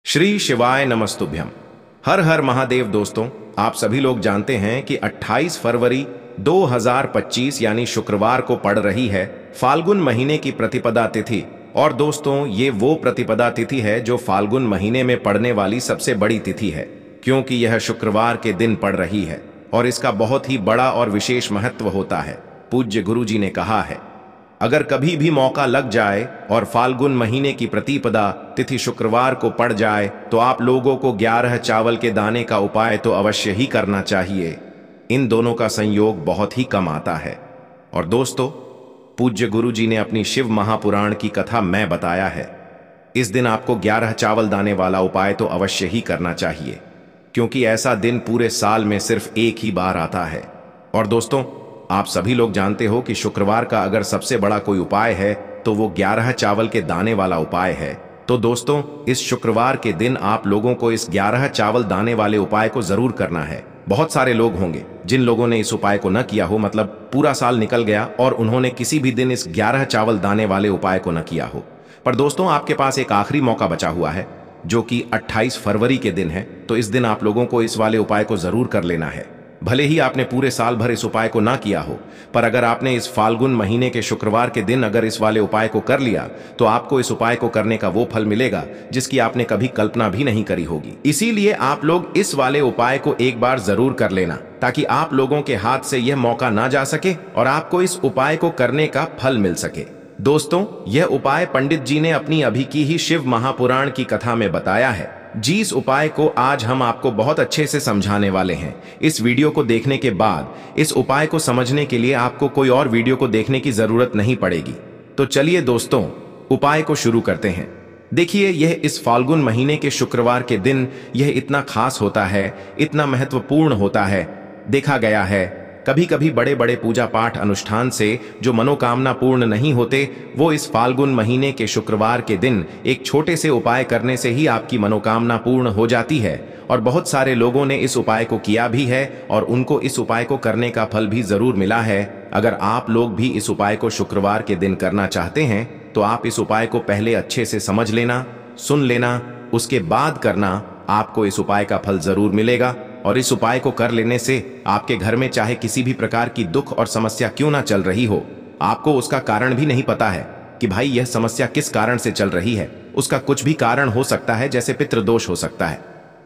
श्री शिवाय नमस्तुभ्यम। हर हर महादेव। दोस्तों, आप सभी लोग जानते हैं कि 28 फरवरी 2025 यानी शुक्रवार को पड़ रही है फाल्गुन महीने की प्रतिपदा तिथि। और दोस्तों, ये वो प्रतिपदा तिथि है जो फाल्गुन महीने में पड़ने वाली सबसे बड़ी तिथि है, क्योंकि यह शुक्रवार के दिन पड़ रही है और इसका बहुत ही बड़ा और विशेष महत्व होता है। पूज्य गुरुजी ने कहा है, अगर कभी भी मौका लग जाए और फाल्गुन महीने की प्रतिपदा तिथि शुक्रवार को पड़ जाए तो आप लोगों को 11 चावल के दाने का उपाय तो अवश्य ही करना चाहिए। इन दोनों का संयोग बहुत ही कम आता है। और दोस्तों, पूज्य गुरुजी ने अपनी शिव महापुराण की कथा में बताया है, इस दिन आपको 11 चावल दाने वाला उपाय तो अवश्य ही करना चाहिए, क्योंकि ऐसा दिन पूरे साल में सिर्फ एक ही बार आता है। और दोस्तों, आप सभी लोग जानते हो कि शुक्रवार का अगर सबसे बड़ा कोई उपाय है तो वो 11 चावल के दाने वाला उपाय है। तो दोस्तों, इस शुक्रवार के दिन आप लोगों को इस 11 चावल दाने वाले उपाय को जरूर करना है। बहुत सारे लोग होंगे जिन लोगों ने इस उपाय को न किया हो, मतलब पूरा साल निकल गया और उन्होंने किसी भी दिन इस 11 चावल दाने वाले उपाय को न किया हो। पर दोस्तों, आपके पास एक आखिरी मौका बचा हुआ है जो कि 28 फरवरी के दिन है। तो इस दिन आप लोगों को इस वाले उपाय को जरूर कर लेना है। भले ही आपने पूरे साल भर इस उपाय को ना किया हो, पर अगर आपने इस फाल्गुन महीने के शुक्रवार के दिन अगर इस वाले उपाय को कर लिया तो आपको इस उपाय को करने का वो फल मिलेगा जिसकी आपने कभी कल्पना भी नहीं करी होगी। इसीलिए आप लोग इस वाले उपाय को एक बार जरूर कर लेना, ताकि आप लोगों के हाथ से यह मौका ना जा सके और आपको इस उपाय को करने का फल मिल सके। दोस्तों, यह उपाय पंडित जी ने अपनी अभी की ही शिव महापुराण की कथा में बताया है। जिस उपाय को आज हम आपको बहुत अच्छे से समझाने वाले हैं। इस वीडियो को देखने के बाद इस उपाय को समझने के लिए आपको कोई और वीडियो को देखने की जरूरत नहीं पड़ेगी। तो चलिए दोस्तों, उपाय को शुरू करते हैं। देखिए, यह इस फाल्गुन महीने के शुक्रवार के दिन यह इतना खास होता है, इतना महत्वपूर्ण होता है। देखा गया है कभी कभी बड़े बड़े पूजा पाठ अनुष्ठान से जो मनोकामना पूर्ण नहीं होते, वो इस फाल्गुन महीने के शुक्रवार के दिन एक छोटे से उपाय करने से ही आपकी मनोकामना पूर्ण हो जाती है। और बहुत सारे लोगों ने इस उपाय को किया भी है और उनको इस उपाय को करने का फल भी जरूर मिला है। अगर आप लोग भी इस उपाय को शुक्रवार के दिन करना चाहते हैं तो आप इस उपाय को पहले अच्छे से समझ लेना, सुन लेना, उसके बाद करना। आपको इस उपाय का फल जरूर मिलेगा। और इस उपाय को कर लेने से आपके घर में चाहे किसी भी प्रकार की दुख और समस्या क्यों ना चल रही हो, आपको उसका कारण भी नहीं पता है कि भाई यह समस्या किस कारण से चल रही है। उसका कुछ भी कारण हो सकता है, जैसे पितृदोष हो सकता है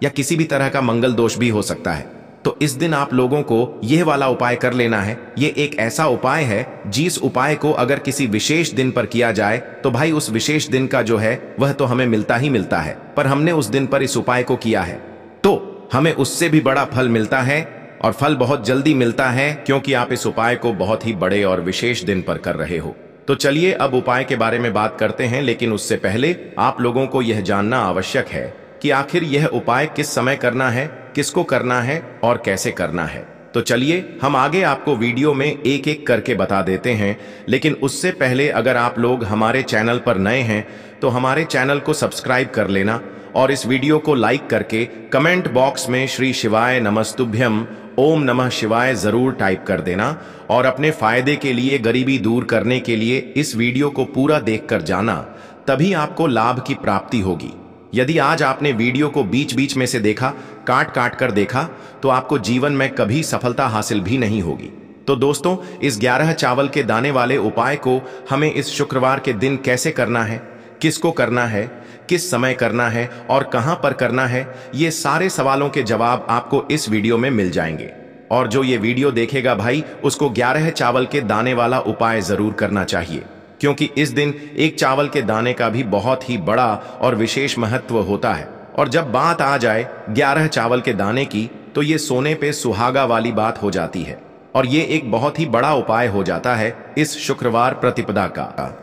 या किसी भी तरह का मंगल दोष भी हो सकता है। तो इस दिन आप लोगों को यह वाला उपाय कर लेना है। ये एक ऐसा उपाय है जिस उपाय को अगर किसी विशेष दिन पर किया जाए तो भाई उस विशेष दिन का जो है वह तो हमें मिलता ही मिलता है, पर हमने उस दिन पर इस उपाय को किया है तो हमें उससे भी बड़ा फल मिलता है। और फल बहुत जल्दी मिलता है क्योंकि आप इस उपाय को बहुत ही बड़े और विशेष दिन पर कर रहे हो। तो चलिए अब उपाय के बारे में बात करते हैं, लेकिन उससे पहले आप लोगों को यह जानना आवश्यक है कि आखिर यह उपाय किस समय करना है, किसको करना है और कैसे करना है। तो चलिए हम आगे आपको वीडियो में एक एक करके बता देते हैं। लेकिन उससे पहले अगर आप लोग हमारे चैनल पर नए हैं तो हमारे चैनल को सब्सक्राइब कर लेना और इस वीडियो को लाइक करके कमेंट बॉक्स में श्री शिवाय नमस्तुभ्यम ओम नमः शिवाय जरूर टाइप कर देना। और अपने फायदे के लिए, गरीबी दूर करने के लिए इस वीडियो को पूरा देखकर जाना, तभी आपको लाभ की प्राप्ति होगी। यदि आज आपने वीडियो को बीच बीच में से देखा, काट काट कर देखा, तो आपको जीवन में कभी सफलता हासिल भी नहीं होगी। तो दोस्तों, इस 11 चावल के दाने वाले उपाय को हमें इस शुक्रवार के दिन कैसे करना है, किसको करना है, किस समय करना है और कहां पर करना है, ये सारे सवालों के जवाब आपको इस वीडियो में मिल जाएंगे। और जो ये वीडियो देखेगा भाई, उसको 11 चावल के दाने वाला उपाय जरूर करना चाहिए, क्योंकि इस दिन एक चावल के दाने का भी बहुत ही बड़ा और विशेष महत्व होता है। और जब बात आ जाए 11 चावल के दाने की, तो ये सोने पे सुहागा वाली बात हो जाती है और ये एक बहुत ही बड़ा उपाय हो जाता है इस शुक्रवार प्रतिपदा का।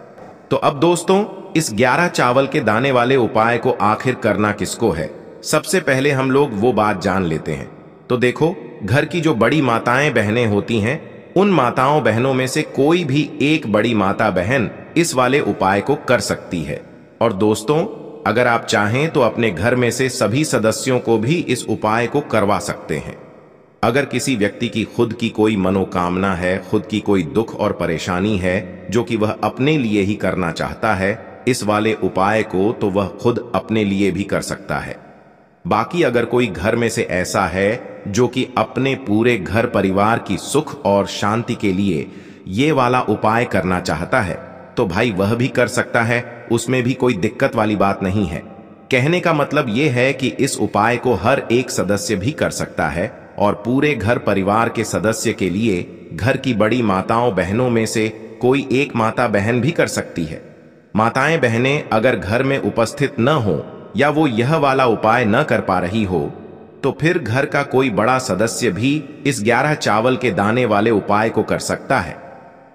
तो अब दोस्तों, इस 11 चावल के दाने वाले उपाय को आखिर करना किसको है, सबसे पहले हम लोग वो बात जान लेते हैं। तो देखो, घर की जो बड़ी माताएं बहनें होती हैं, उन माताओं बहनों में से कोई भी एक बड़ी माता बहन इस वाले उपाय को कर सकती है। और दोस्तों, अगर आप चाहें तो अपने घर में से सभी सदस्यों को भी इस उपाय को करवा सकते हैं। अगर किसी व्यक्ति की खुद की कोई मनोकामना है, खुद की कोई दुख और परेशानी है जो कि वह अपने लिए ही करना चाहता है, इस वाले उपाय को तो वह खुद अपने लिए भी कर सकता है। बाकी अगर कोई घर में से ऐसा है जो कि अपने पूरे घर परिवार की सुख और शांति के लिए ये वाला उपाय करना चाहता है तो भाई वह भी कर सकता है, उसमें भी कोई दिक्कत वाली बात नहीं है। कहने का मतलब ये है कि इस उपाय को हर एक सदस्य भी कर सकता है और पूरे घर परिवार के सदस्य के लिए घर की बड़ी माताओं बहनों में से कोई एक माता बहन भी कर सकती है। माताएं बहनें अगर घर में उपस्थित न हो या वो यह वाला उपाय न कर पा रही हो तो फिर घर का कोई बड़ा सदस्य भी इस 11 चावल के दाने वाले उपाय को कर सकता है,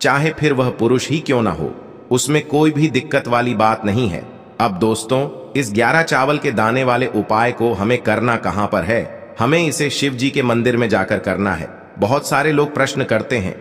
चाहे फिर वह पुरुष ही क्यों ना हो, उसमें कोई भी दिक्कत वाली बात नहीं है। अब दोस्तों, इस 11 चावल के दाने वाले उपाय को हमें करना कहां पर है? हमें इसे शिव जी के मंदिर में जाकर करना है। बहुत सारे लोग प्रश्न करते हैं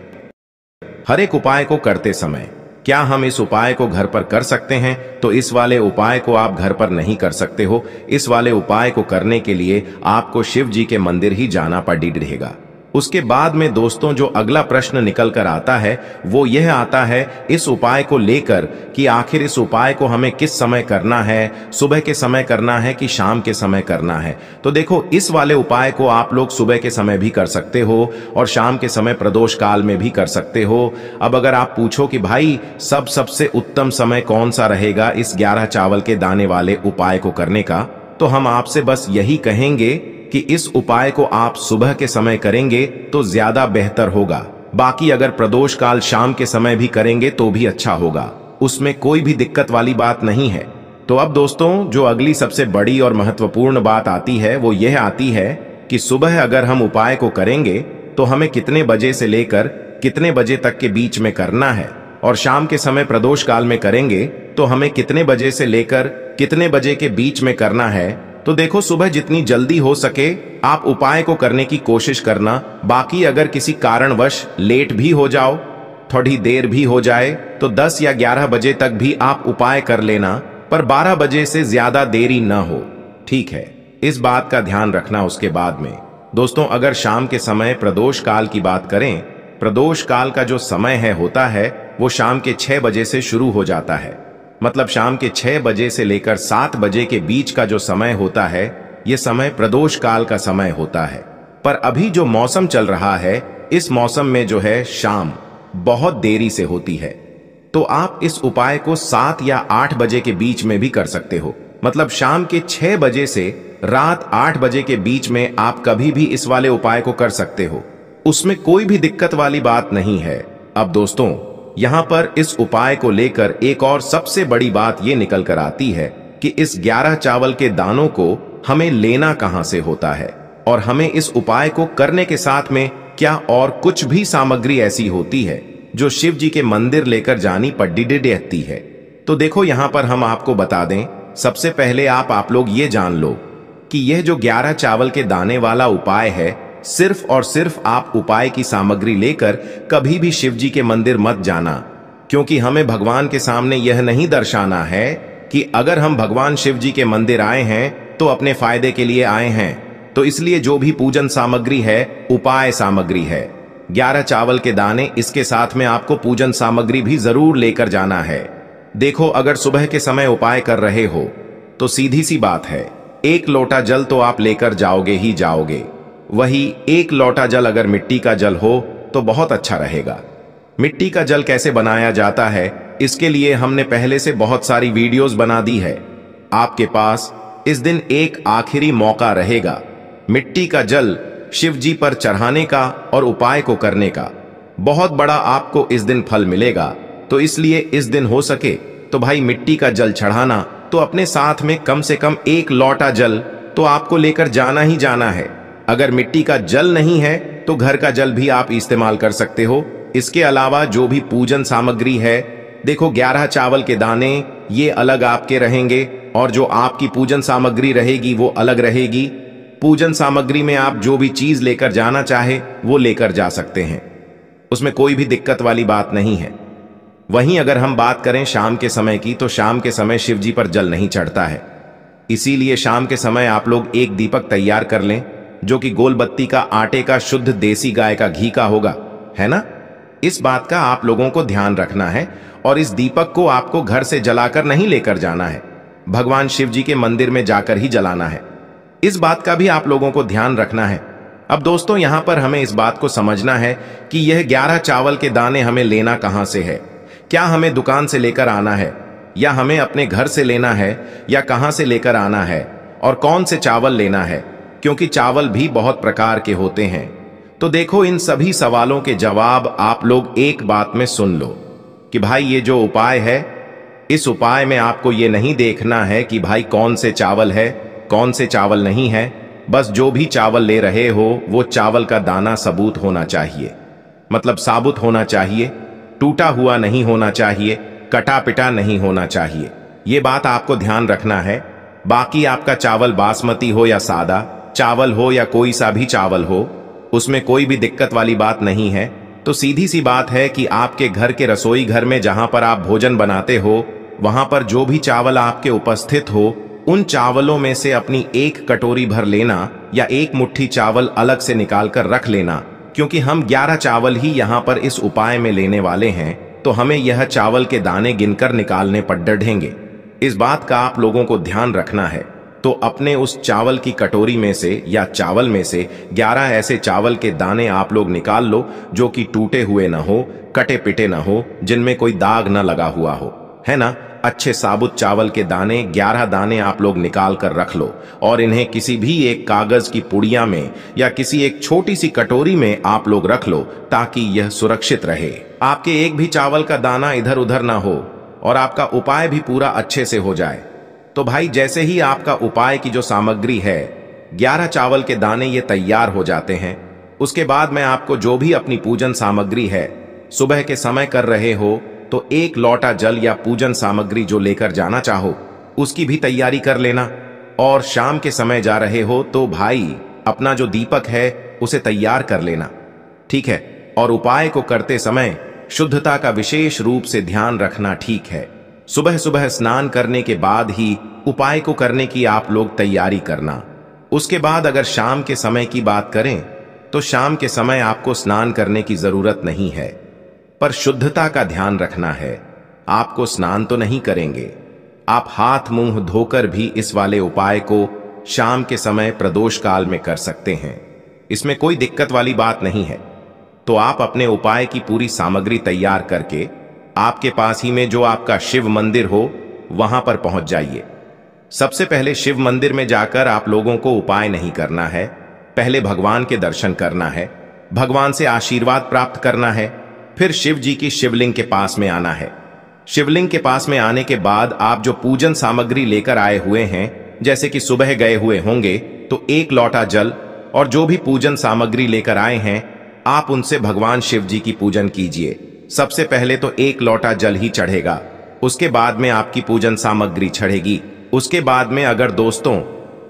हर एक उपाय को करते समय क्या हम इस उपाय को घर पर कर सकते हैं? तो इस वाले उपाय को आप घर पर नहीं कर सकते हो। इस वाले उपाय को करने के लिए आपको शिव जी के मंदिर ही जाना पड़ेगा। उसके बाद में दोस्तों जो अगला प्रश्न निकल कर आता है वो यह आता है इस उपाय को लेकर कि आखिर इस उपाय को हमें किस समय करना है, सुबह के समय करना है कि शाम के समय करना है? तो देखो, इस वाले उपाय को आप लोग सुबह के समय भी कर सकते हो और शाम के समय प्रदोष काल में भी कर सकते हो। अब अगर आप पूछो कि भाई सबसे उत्तम समय कौन सा रहेगा इस 11 चावल के दाने वाले उपाय को करने का, तो हम आपसे बस यही कहेंगे कि इस उपाय को आप सुबह के समय करेंगे तो ज्यादा बेहतर होगा। बाकी अगर प्रदोष काल शाम के समय भी करेंगे तो भी अच्छा होगा, उसमें कोई भी दिक्कत वाली बात नहीं है। तो अब दोस्तों जो अगली सबसे बड़ी और महत्वपूर्ण बात आती है वो यह आती है कि सुबह अगर हम उपाय को करेंगे तो हमें कितने बजे से लेकर कितने बजे तक के बीच में करना है, और शाम के समय प्रदोष काल में करेंगे तो हमें कितने बजे से लेकर कितने बजे के बीच में करना है। तो देखो, सुबह जितनी जल्दी हो सके आप उपाय को करने की कोशिश करना। बाकी अगर किसी कारणवश लेट भी हो जाओ, थोड़ी देर भी हो जाए, तो 10 या 11 बजे तक भी आप उपाय कर लेना, पर 12 बजे से ज्यादा देरी न हो, ठीक है? इस बात का ध्यान रखना। उसके बाद में दोस्तों अगर शाम के समय प्रदोष काल की बात करें, प्रदोष काल का जो समय होता है वो शाम के 6 बजे से शुरू हो जाता है। मतलब शाम के 6 बजे से लेकर 7 बजे के बीच का जो समय होता है ये समय प्रदोष काल का समय होता है। पर अभी जो मौसम चल रहा है इस मौसम में जो है शाम बहुत देरी से होती है, तो आप इस उपाय को 7 या 8 बजे के बीच में भी कर सकते हो। मतलब शाम के 6 बजे से रात 8 बजे के बीच में आप कभी भी इस वाले उपाय को कर सकते हो, उसमें कोई भी दिक्कत वाली बात नहीं है। अब दोस्तों यहां पर इस उपाय को लेकर एक और सबसे बड़ी बात यह निकल कर आती है कि इस 11 चावल के दानों को हमें लेना कहां से होता है, और हमें इस उपाय को करने के साथ में क्या और कुछ भी सामग्री ऐसी होती है जो शिव जी के मंदिर लेकर जानी पड़ती है। तो देखो यहां पर हम आपको बता दें, सबसे पहले आप लोग ये जान लो कि यह जो 11 चावल के दाने वाला उपाय है, सिर्फ और सिर्फ आप उपाय की सामग्री लेकर कभी भी शिव जी के मंदिर मत जाना, क्योंकि हमें भगवान के सामने यह नहीं दर्शाना है कि अगर हम भगवान शिव जी के मंदिर आए हैं तो अपने फायदे के लिए आए हैं। तो इसलिए जो भी पूजन सामग्री है उपाय सामग्री है। 11 चावल के दाने, इसके साथ में आपको पूजन सामग्री भी जरूर लेकर जाना है। देखो, अगर सुबह के समय उपाय कर रहे हो तो सीधी सी बात है, 1 लोटा जल तो आप लेकर जाओगे ही जाओगे। वही 1 लोटा जल अगर मिट्टी का जल हो तो बहुत अच्छा रहेगा। मिट्टी का जल कैसे बनाया जाता है इसके लिए हमने पहले से बहुत सारी वीडियोस बना दी है। आपके पास इस दिन एक आखिरी मौका रहेगा मिट्टी का जल शिव जी पर चढ़ाने का और उपाय को करने का। बहुत बड़ा आपको इस दिन फल मिलेगा, तो इसलिए इस दिन हो सके तो भाई मिट्टी का जल चढ़ाना, तो अपने साथ में कम से कम 1 लोटा जल तो आपको लेकर जाना ही जाना है। अगर मिट्टी का जल नहीं है तो घर का जल भी आप इस्तेमाल कर सकते हो। इसके अलावा जो भी पूजन सामग्री है, देखो 11 चावल के दाने ये अलग आपके रहेंगे और जो आपकी पूजन सामग्री रहेगी वो अलग रहेगी। पूजन सामग्री में आप जो भी चीज लेकर जाना चाहे वो लेकर जा सकते हैं, उसमें कोई भी दिक्कत वाली बात नहीं है। वहीं अगर हम बात करें शाम के समय की, तो शाम के समय शिव जी पर जल नहीं चढ़ता है, इसीलिए शाम के समय आप लोग एक दीपक तैयार कर लें जो कि गोल बत्ती का आटे का शुद्ध देसी गाय का घी का होगा, है ना। इस बात का आप लोगों को ध्यान रखना है और इस दीपक को आपको घर से जलाकर नहीं लेकर जाना है, भगवान शिव जी के मंदिर में जाकर ही जलाना है। इस बात का भी आप लोगों को ध्यान रखना है। अब दोस्तों यहां पर हमें इस बात को समझना है कि यह 11 चावल के दाने हमें लेना कहां से है। क्या हमें दुकान से लेकर आना है या हमें अपने घर से लेना है या कहां से लेकर आना है और कौन से चावल लेना है, क्योंकि चावल भी बहुत प्रकार के होते हैं। तो देखो इन सभी सवालों के जवाब आप लोग एक बात में सुन लो कि भाई ये जो उपाय है, इस उपाय में आपको ये नहीं देखना है कि भाई कौन से चावल है कौन से चावल नहीं है। बस जो भी चावल ले रहे हो वो चावल का दाना सबूत होना चाहिए, मतलब साबुत होना चाहिए, टूटा हुआ नहीं होना चाहिए, कटा पिटा नहीं होना चाहिए। ये बात आपको ध्यान रखना है। बाकी आपका चावल बासमती हो या सादा चावल हो या कोई सा भी चावल हो, उसमें कोई भी दिक्कत वाली बात नहीं है। तो सीधी सी बात है कि आपके घर के रसोई घर में जहां पर आप भोजन बनाते हो, वहां पर जो भी चावल आपके उपस्थित हो, उन चावलों में से अपनी एक कटोरी भर लेना या एक मुट्ठी चावल अलग से निकाल कर रख लेना, क्योंकि हम 11 चावल ही यहाँ पर इस उपाय में लेने वाले हैं। तो हमें यह चावल के दाने गिनकर निकालने पड़ेंगे। इस बात का आप लोगों को ध्यान रखना है। तो अपने उस चावल की कटोरी में से या चावल में से 11 ऐसे चावल के दाने आप लोग निकाल लो जो कि टूटे हुए ना हो, कटे पिटे ना हो, जिनमें कोई दाग ना लगा हुआ हो, है ना। अच्छे साबुत चावल के दाने 11 दाने आप लोग निकाल कर रख लो और इन्हें किसी भी एक कागज की पुड़िया में या किसी एक छोटी सी कटोरी में आप लोग रख लो, ताकि यह सुरक्षित रहे। आपके एक भी चावल का दाना इधर उधर ना हो और आपका उपाय भी पूरा अच्छे से हो जाए। तो भाई जैसे ही आपका उपाय की जो सामग्री है, 11 चावल के दाने ये तैयार हो जाते हैं, उसके बाद मैं आपको जो भी अपनी पूजन सामग्री है, सुबह के समय कर रहे हो तो एक लोटा जल या पूजन सामग्री जो लेकर जाना चाहो उसकी भी तैयारी कर लेना। और शाम के समय जा रहे हो तो भाई अपना जो दीपक है उसे तैयार कर लेना, ठीक है। और उपाय को करते समय शुद्धता का विशेष रूप से ध्यान रखना, ठीक है। सुबह सुबह स्नान करने के बाद ही उपाय को करने की आप लोग तैयारी करना। उसके बाद अगर शाम के समय की बात करें तो शाम के समय आपको स्नान करने की जरूरत नहीं है, पर शुद्धता का ध्यान रखना है। आपको स्नान तो नहीं करेंगे, आप हाथ मुंह धोकर भी इस वाले उपाय को शाम के समय प्रदोष काल में कर सकते हैं। इसमें कोई दिक्कत वाली बात नहीं है। तो आप अपने उपाय की पूरी सामग्री तैयार करके आपके पास ही में जो आपका शिव मंदिर हो वहां पर पहुंच जाइए। सबसे पहले शिव मंदिर में जाकर आप लोगों को उपाय नहीं करना है, पहले भगवान के दर्शन करना है, भगवान से आशीर्वाद प्राप्त करना है। फिर शिव जी की शिवलिंग के पास में आना है। शिवलिंग के पास में आने के बाद आप जो पूजन सामग्री लेकर आए हुए हैं, जैसे कि सुबह गए हुए होंगे तो एक लोटा जल और जो भी पूजन सामग्री लेकर आए हैं, आप उनसे भगवान शिव जी की पूजन कीजिए। सबसे पहले तो एक लोटा जल ही चढ़ेगा, उसके बाद में आपकी पूजन सामग्री चढ़ेगी। उसके बाद में अगर दोस्तों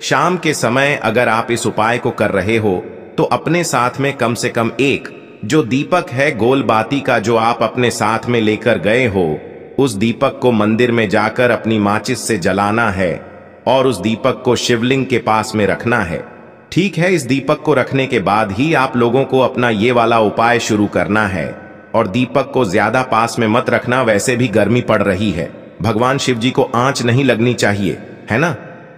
शाम के समय अगर आप इस उपाय को कर रहे हो तो अपने साथ में कम से कम एक जो दीपक है गोल बाती का जो आप अपने साथ में लेकर गए हो, उस दीपक को मंदिर में जाकर अपनी माचिस से जलाना है और उस दीपक को शिवलिंग के पास में रखना है, ठीक है। इस दीपक को रखने के बाद ही आप लोगों को अपना ये वाला उपाय शुरू करना है। और दीपक को ज्यादा पास में मत रखना, वैसे भी गर्मी पड़ रही है, भगवान शिव जी को आंच नहीं लगनी चाहिए, है ना।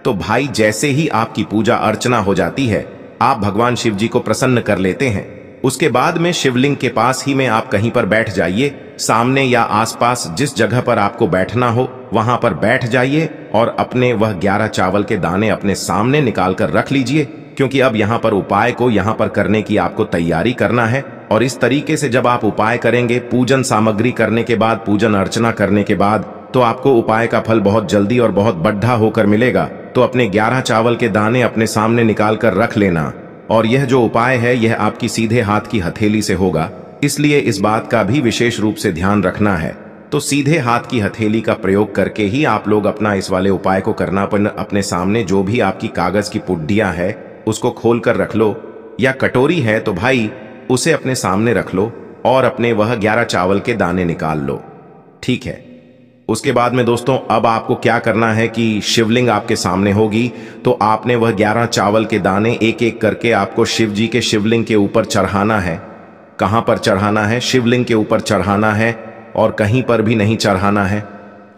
तो भाई जैसे ही आपकी पूजा अर्चना हो जाती है, आप भगवान शिव जी को प्रसन्न कर लेते हैं। उसके बाद में शिवलिंग के पास ही में आप कहीं पर बैठ जाइए, सामने या आसपास जिस जगह पर आपको बैठना हो वहां पर बैठ जाइए और अपने वह 11 चावल के दाने अपने सामने निकाल कर रख लीजिए, क्योंकि अब यहाँ पर उपाय को यहाँ पर करने की आपको तैयारी करना है। और इस तरीके से जब आप उपाय करेंगे, पूजन सामग्री करने के बाद, पूजन अर्चना करने के बाद, तो आपको उपाय का फल बहुत जल्दी और बहुत बढ़ा होकर मिलेगा। तो अपने 11 चावल के दाने अपने सामने निकाल कर रख लेना। और यह जो उपाय है यह आपकी सीधे हाथ की हथेली से होगा, इसलिए इस बात का भी विशेष रूप से ध्यान रखना है। तो सीधे हाथ की हथेली का प्रयोग करके ही आप लोग अपना इस वाले उपाय को करना। अपने सामने जो भी आपकी कागज की पुड्डियां है उसको खोल कर रख लो, या कटोरी है तो भाई उसे अपने सामने रख लो और अपने वह 11 चावल के दाने निकाल लो, ठीक है। उसके बाद में दोस्तों अब आपको क्या करना है कि शिवलिंग आपके सामने होगी, तो आपने वह 11 चावल के दाने एक एक करके आपको शिव जी के शिवलिंग के ऊपर चढ़ाना है। कहां पर चढ़ाना है? शिवलिंग के ऊपर चढ़ाना है और कहीं पर भी नहीं चढ़ाना है।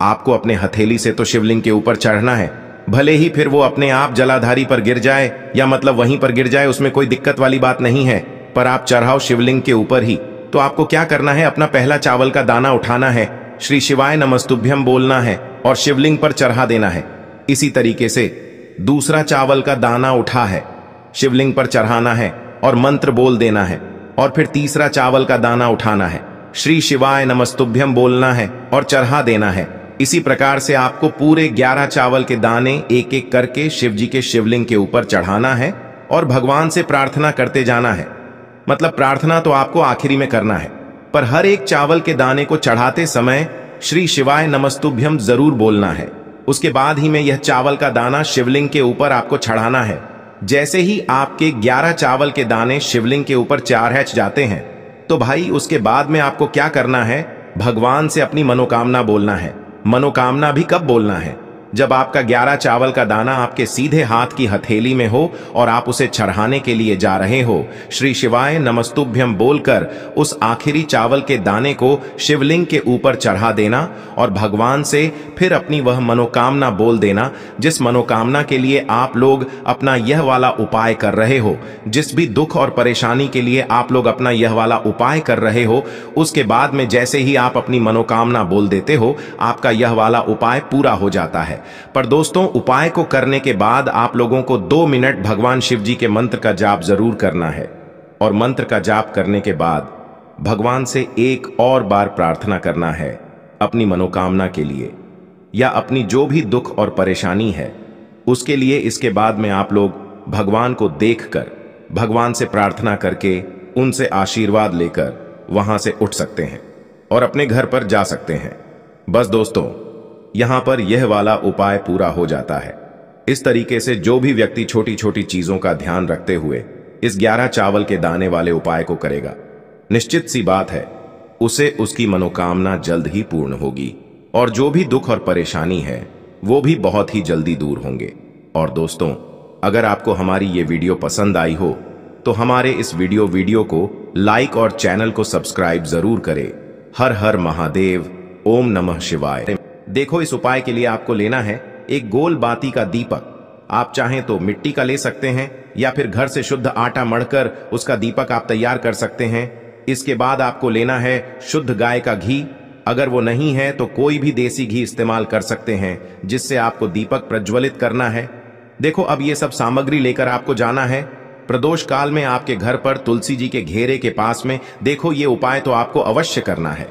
आपको अपने हथेली से तो शिवलिंग के ऊपर चढ़ना है, भले ही फिर वो अपने आप जलाधारी पर गिर जाए या मतलब वहीं पर गिर जाए, उसमें कोई दिक्कत वाली बात नहीं है, पर आप चढ़ाओ शिवलिंग के ऊपर ही। तो आपको क्या करना है? अपना पहला चावल का दाना उठाना है, श्री शिवाय नमस्तुभ्यम बोलना है और शिवलिंग पर चढ़ा देना है। इसी तरीके से दूसरा चावल का दाना उठा है, शिवलिंग पर चढ़ाना है और मंत्र बोल देना है। और फिर तीसरा चावल का दाना उठाना है, श्री शिवाय नमस्तुभ्यम बोलना है और चढ़ा देना है। इसी प्रकार से आपको पूरे 11 चावल के दाने एक एक करके शिव जी के शिवलिंग के ऊपर चढ़ाना है और भगवान से प्रार्थना करते जाना है। मतलब प्रार्थना तो आपको आखिरी में करना है, पर हर एक चावल के दाने को चढ़ाते समय श्री शिवाय नमस्तुभ्यम जरूर बोलना है। उसके बाद ही में यह चावल का दाना शिवलिंग के ऊपर आपको चढ़ाना है। जैसे ही आपके 11 चावल के दाने शिवलिंग के ऊपर चढ़ जाते हैं, तो भाई उसके बाद में आपको क्या करना है? भगवान से अपनी मनोकामना बोलना है। मनोकामना भी कब बोलना है? जब आपका 11 चावल का दाना आपके सीधे हाथ की हथेली में हो और आप उसे चढ़ाने के लिए जा रहे हो। श्री शिवाय नमस्तुभ्यम बोलकर उस आखिरी चावल के दाने को शिवलिंग के ऊपर चढ़ा देना और भगवान से फिर अपनी वह मनोकामना बोल देना, जिस मनोकामना के लिए आप लोग अपना यह वाला उपाय कर रहे हो। जिस भी दुख और परेशानी के लिए आप लोग अपना यह वाला उपाय कर रहे हो, उसके बाद में जैसे ही आप अपनी मनोकामना बोल देते हो, आपका यह वाला उपाय पूरा हो जाता है। पर दोस्तों, उपाय को करने के बाद आप लोगों को 2 मिनट भगवान शिव जी के मंत्र का जाप जरूर करना है और मंत्र का जाप करने के बाद भगवान से एक और बार प्रार्थना करना है अपनी मनोकामना के लिए या अपनी जो भी दुख और परेशानी है उसके लिए। इसके बाद में आप लोग भगवान को देखकर भगवान से प्रार्थना करके उनसे आशीर्वाद लेकर वहां से उठ सकते हैं और अपने घर पर जा सकते हैं। बस दोस्तों, यहां पर यह वाला उपाय पूरा हो जाता है। इस तरीके से जो भी व्यक्ति छोटी छोटी चीजों का ध्यान रखते हुए इस 11 चावल के दाने वाले उपाय को करेगा, निश्चित सी बात है उसे उसकी मनोकामना जल्द ही पूर्ण होगी और जो भी दुख और परेशानी है वो भी बहुत ही जल्दी दूर होंगे। और दोस्तों, अगर आपको हमारी ये वीडियो पसंद आई हो तो हमारे इस वीडियो को लाइक और चैनल को सब्सक्राइब जरूर करें। हर हर महादेव, ओम नमः शिवाय। देखो, इस उपाय के लिए आपको लेना है एक गोल बाती का दीपक। आप चाहें तो मिट्टी का ले सकते हैं या फिर घर से शुद्ध आटा मढ़कर उसका दीपक आप तैयार कर सकते हैं। इसके बाद आपको लेना है शुद्ध गाय का घी। अगर वो नहीं है तो कोई भी देसी घी इस्तेमाल कर सकते हैं, जिससे आपको दीपक प्रज्वलित करना है। देखो, अब ये सब सामग्री लेकर आपको जाना है प्रदोष काल में आपके घर पर तुलसी जी के घेरे के पास में। देखो, ये उपाय तो आपको अवश्य करना है।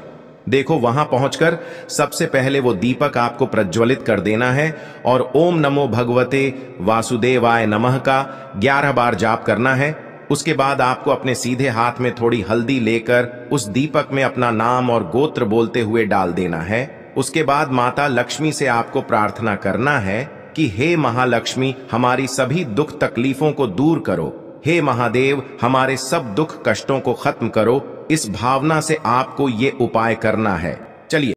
देखो, वहां पहुंचकर सबसे पहले वो दीपक आपको प्रज्वलित कर देना है और ओम नमो भगवते वासुदेवाय नमः का 11 बार जाप करना है। उसके बाद आपको अपने सीधे हाथ में थोड़ी हल्दी लेकर उस दीपक में अपना नाम और गोत्र बोलते हुए डाल देना है। उसके बाद माता लक्ष्मी से आपको प्रार्थना करना है कि हे महालक्ष्मी, हमारी सभी दुख तकलीफों को दूर करो। हे महादेव, हमारे सब दुख कष्टों को खत्म करो। इस भावना से आपको ये उपाय करना है। चलिए।